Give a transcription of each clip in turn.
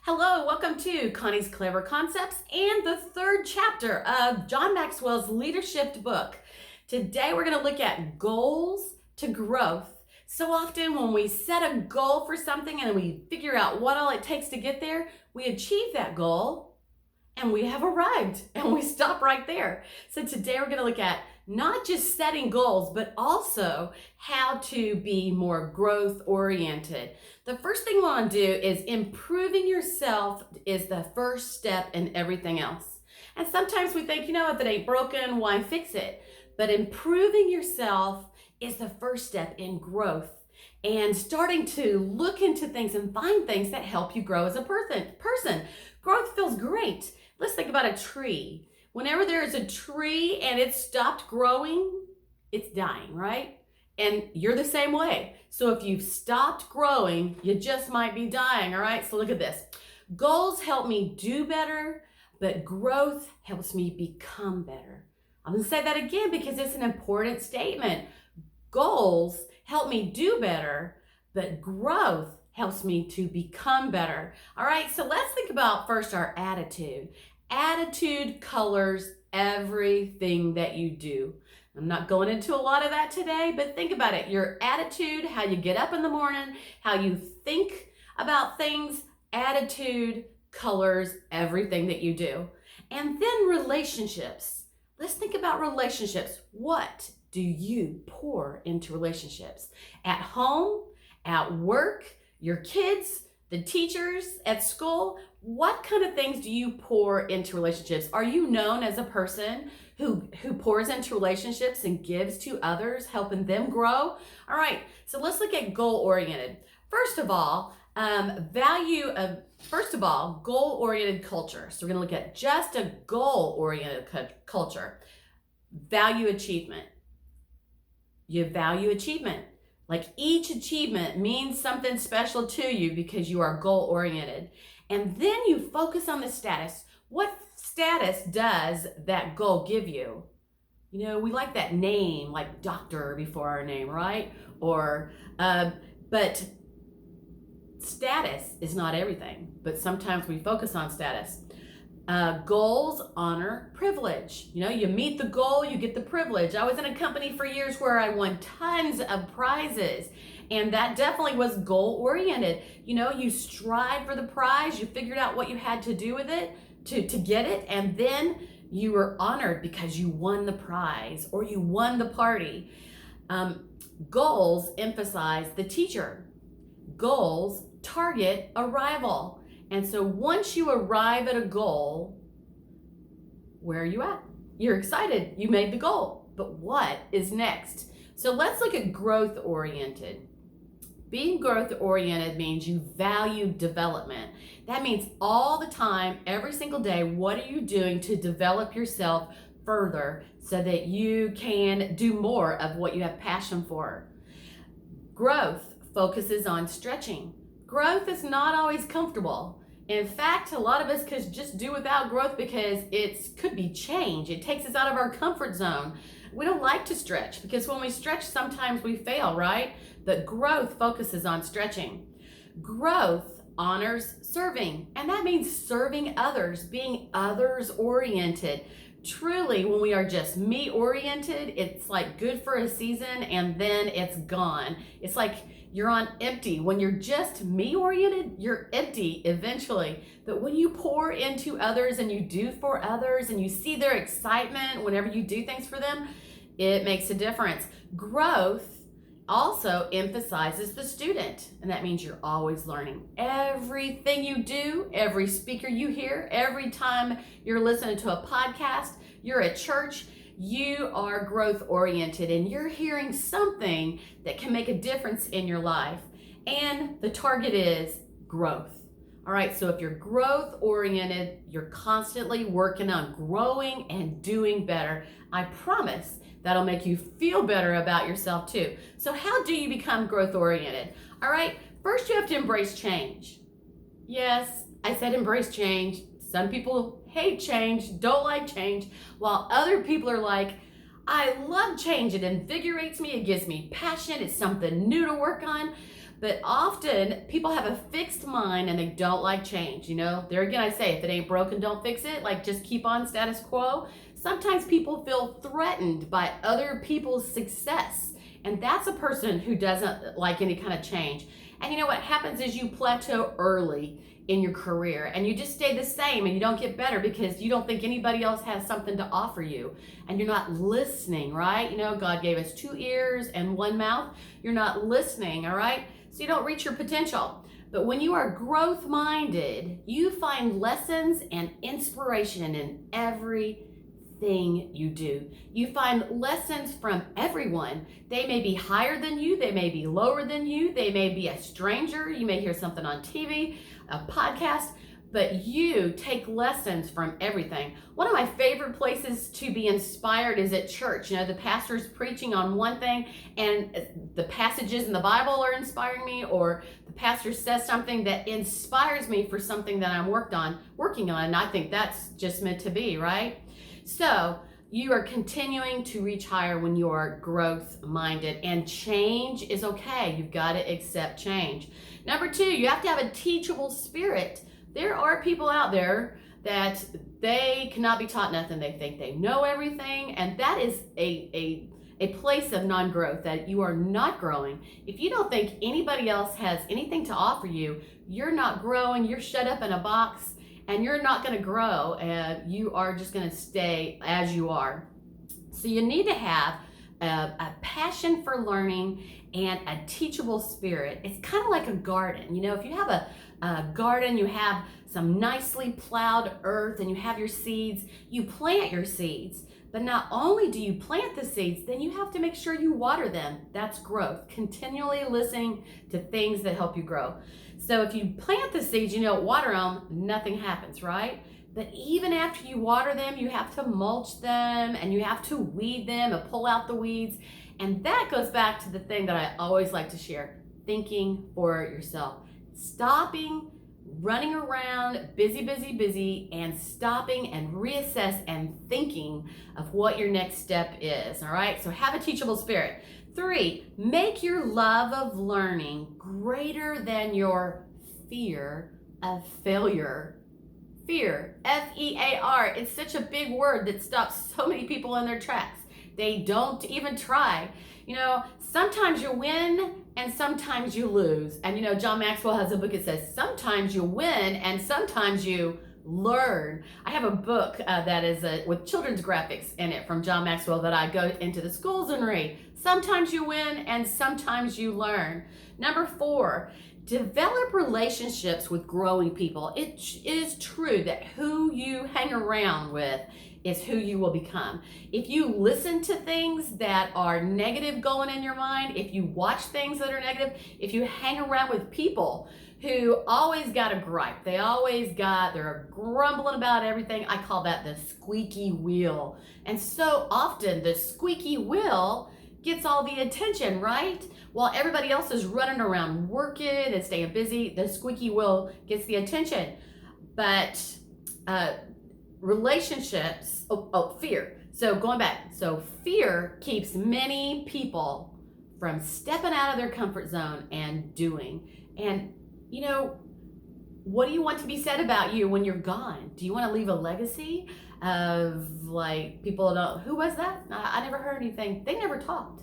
Hello, welcome to Connie's Clever Concepts and the third chapter of John Maxwell's LeaderSHIFT book. Today we're going to look at goals to growth. So often when we set a goal for something and we figure out what all it takes to get there, we achieve that goal and we have arrived and we stop right there. So today we're going to look at not just setting goals, but also how to be more growth oriented. The first thing we want to do is improving yourself is the first step in everything else. And sometimes we think, if it ain't broken, why fix it? But improving yourself is the first step in growth and starting to look into things and find things that help you grow as a person. Growth feels great. Let's think about a tree. Whenever there is a tree and it's stopped growing, it's dying, right? And you're the same way. So if you've stopped growing, you just might be dying, all right? So look at this. Goals help me do better, but growth helps me become better. I'm gonna say that again because it's an important statement. Goals help me do better, but growth helps me to become better. All right, so let's think about first our attitude. Attitude colors everything that you do. I'm not going into a lot of that today, but think about it. Your attitude, how you get up in the morning, how you think about things, attitude colors everything that you do. And then relationships. Let's think about relationships. What do you pour into relationships? At home, at work, your kids, the teachers at school? What kind of things do you pour into relationships? Are you known as a person who pours into relationships and gives to others, helping them grow? All right, so let's look at goal-oriented. First of all, goal-oriented culture. So we're gonna look at just a goal-oriented culture. Value achievement. You value achievement. Like each achievement means something special to you because you are goal-oriented. And then you focus on the status. What status does that goal give you? We like that name, like doctor before our name, right? But status is not everything, but sometimes we focus on status. Goals honor privilege. You meet the goal, you get the privilege. I was in a company for years where I won tons of prizes, and that definitely was goal oriented. You strive for the prize, you figured out what you had to do with it to get it, and then you were honored because you won the prize or you won the party. Goals emphasize the teacher. Goals target arrival. And so once you arrive at a goal, where are you at? You're excited, you made the goal, but what is next? So let's look at growth oriented. Being growth oriented means you value development. That means all the time, every single day, what are you doing to develop yourself further so that you can do more of what you have passion for? Growth focuses on stretching. Growth is not always comfortable. In fact, a lot of us could just do without growth because it could be change. It takes us out of our comfort zone. We don't like to stretch because when we stretch, sometimes we fail, right? But growth focuses on stretching. Growth honors serving, and that means serving others, being others oriented. Truly, when we are just me oriented, it's like good for a season and then it's gone. It's like you're on empty. When you're just me oriented, you're empty eventually. But when you pour into others and you do for others and you see their excitement whenever you do things for them, it makes a difference. Growth also emphasizes the student, and that means you're always learning. Everything you do, every speaker you hear, every time you're listening to a podcast, you're at church, you are growth oriented and you're hearing something that can make a difference in your life. And the target is growth. All right, so if you're growth oriented, you're constantly working on growing and doing better. I promise that'll make you feel better about yourself too. So how do you become growth oriented? All right, first you have to embrace change. Yes, I said embrace change. Some people hate change, don't like change, while other people are like, I love change. It invigorates me, it gives me passion, it's something new to work on. But often people have a fixed mind and they don't like change. There again, I say, if it ain't broken, don't fix it. Like, just keep on status quo. Sometimes people feel threatened by other people's success. And that's a person who doesn't like any kind of change. And what happens is you plateau early in your career and you just stay the same and you don't get better because you don't think anybody else has something to offer you, and you're not listening, right? God gave us 2 ears and 1 mouth. You're not listening, all right? So you don't reach your potential. But when you are growth minded, you find lessons and inspiration in everything you do. You find lessons from everyone. They may be higher than you, they may be lower than you, they may be a stranger, you may hear something on TV, a podcast, but you take lessons from everything. One of my favorite places to be inspired is at church. The pastor's preaching on one thing and the passages in the Bible are inspiring me, or the pastor says something that inspires me for something that I'm working on, and I think that's just meant to be, right? So you are continuing to reach higher when you are growth minded, and change is okay. You've got to accept change. Number 2, you have to have a teachable spirit. There are people out there that they cannot be taught nothing. They think they know everything, and that is a place of non-growth, that you are not growing. If you don't think anybody else has anything to offer you, you're not growing. You're shut up in a box, and you're not going to grow, and you are just going to stay as you are. So you need to have a passion for learning and a teachable spirit. It's kind of like a garden. If you have a garden, you have some nicely plowed earth and you have your seeds, you plant your seeds. But not only do you plant the seeds, then you have to make sure you water them. That's growth. Continually listening to things that help you grow. So if you plant the seeds, water them, nothing happens, right? But even after you water them, you have to mulch them and you have to weed them and pull out the weeds. And that goes back to the thing that I always like to share, thinking for yourself. Stopping running around busy, and stopping and reassess and thinking of what your next step is, all right? So have a teachable spirit. 3, make your love of learning greater than your fear of failure. Fear, F-E-A-R, it's such a big word that stops so many people in their tracks. They don't even try. Sometimes you win and sometimes you lose. And John Maxwell has a book that says, sometimes you win and sometimes you learn. I have a book that is with children's graphics in it from John Maxwell that I go into the schools and read. Sometimes you win and sometimes you learn. Number 4, develop relationships with growing people. It is true that who you hang around with is who you will become. If you listen to things that are negative going in your mind, if you watch things that are negative, if you hang around with people who always got a gripe, they're grumbling about everything, I call that the squeaky wheel. And so often the squeaky wheel gets all the attention, right? While everybody else is running around working and staying busy, the squeaky wheel gets the attention. But relationships, fear. So going back, so fear keeps many people from stepping out of their comfort zone and doing. And what do you want to be said about you when you're gone? Do you want to leave a legacy of people don't, who was that? I never heard anything. They never talked,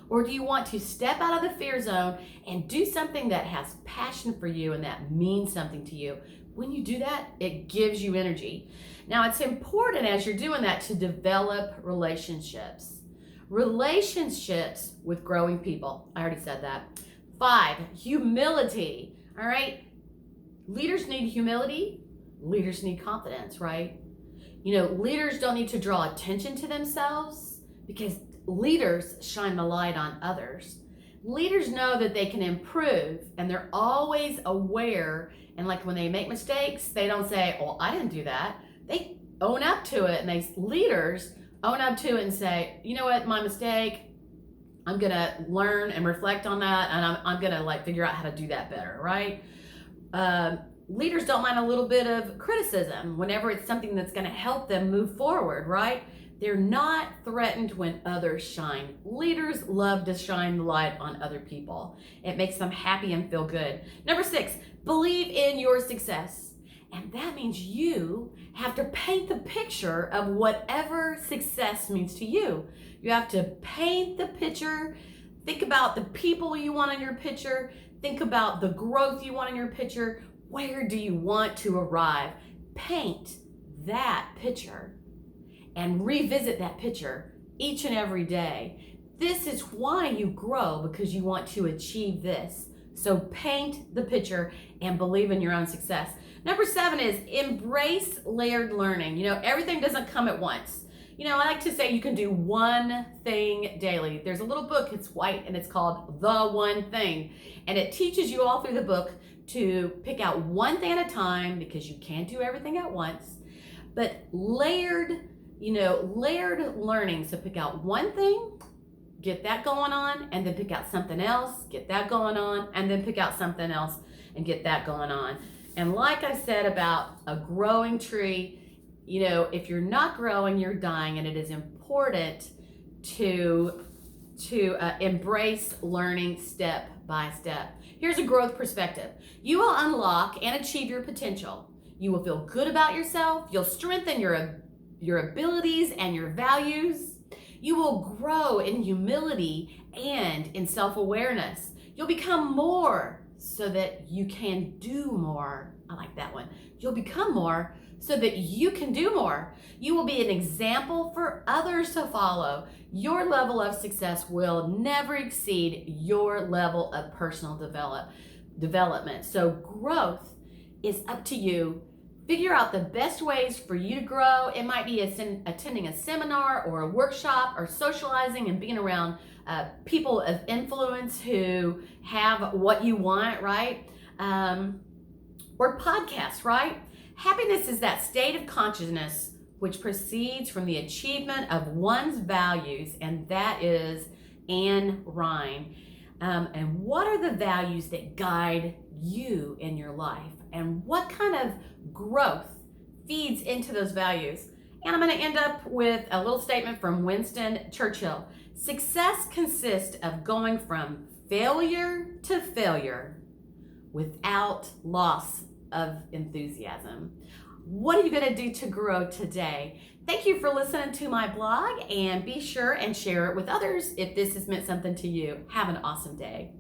or do you want to step out of the fear zone and do something that has passion for you and that means something to you? When you do that, it gives you energy. Now, it's important as you're doing that to develop relationships with growing people. I already said that. 5, humility. All right. Leaders need humility. Leaders need confidence, right? Leaders don't need to draw attention to themselves because leaders shine the light on others. Leaders know that they can improve and they're always aware. And when they make mistakes, they don't say, "Oh, I didn't do that." They own up to it, and leaders own up to it and say, "You know what, my mistake. I'm gonna learn and reflect on that, and I'm gonna figure out how to do that better." Right? Leaders don't mind a little bit of criticism whenever it's something that's going to help them move forward. Right? They're not threatened when others shine. Leaders love to shine the light on other people. It makes them happy and feel good. Number 6, believe in your success. And that means you have to paint the picture of whatever success means to you. You have to paint the picture. Think about the people you want in your picture. Think about the growth you want in your picture. Where do you want to arrive? Paint that picture and revisit that picture each and every day. This is why you grow, because you want to achieve this. So paint the picture and believe in your own success. Number 7 is embrace layered learning. Everything doesn't come at once. I like to say you can do one thing daily. There's a little book, it's white, and it's called The One Thing. And it teaches you all through the book to pick out one thing at a time, because you can't do everything at once. But layered learning. So pick out one thing, get that going on, and then pick out something else, get that going on, and then pick out something else and get that going on. And like I said about a growing tree, if you're not growing, you're dying, and it is important to embrace learning step by step. Here's a growth perspective. You will unlock and achieve your potential. You will feel good about yourself. You'll strengthen your abilities and your values. You will grow in humility and in self-awareness. You'll become more so that you can do more. I like that one. You'll become more so that you can do more. You will be an example for others to follow. Your level of success will never exceed your level of personal development. So growth is up to you. Figure out the best ways for you to grow. It might be attending a seminar or a workshop, or socializing and being around people of influence who have what you want, right? Or podcasts, right? Happiness is that state of consciousness which proceeds from the achievement of one's values, and that is Anne Ryan. And what are the values that guide you in your life? And what kind of growth feeds into those values? And I'm going to end up with a little statement from Winston Churchill. Success consists of going from failure to failure without loss of enthusiasm. What are you going to do to grow today? Thank you for listening to my blog, and be sure and share it with others if this has meant something to you. Have an awesome day.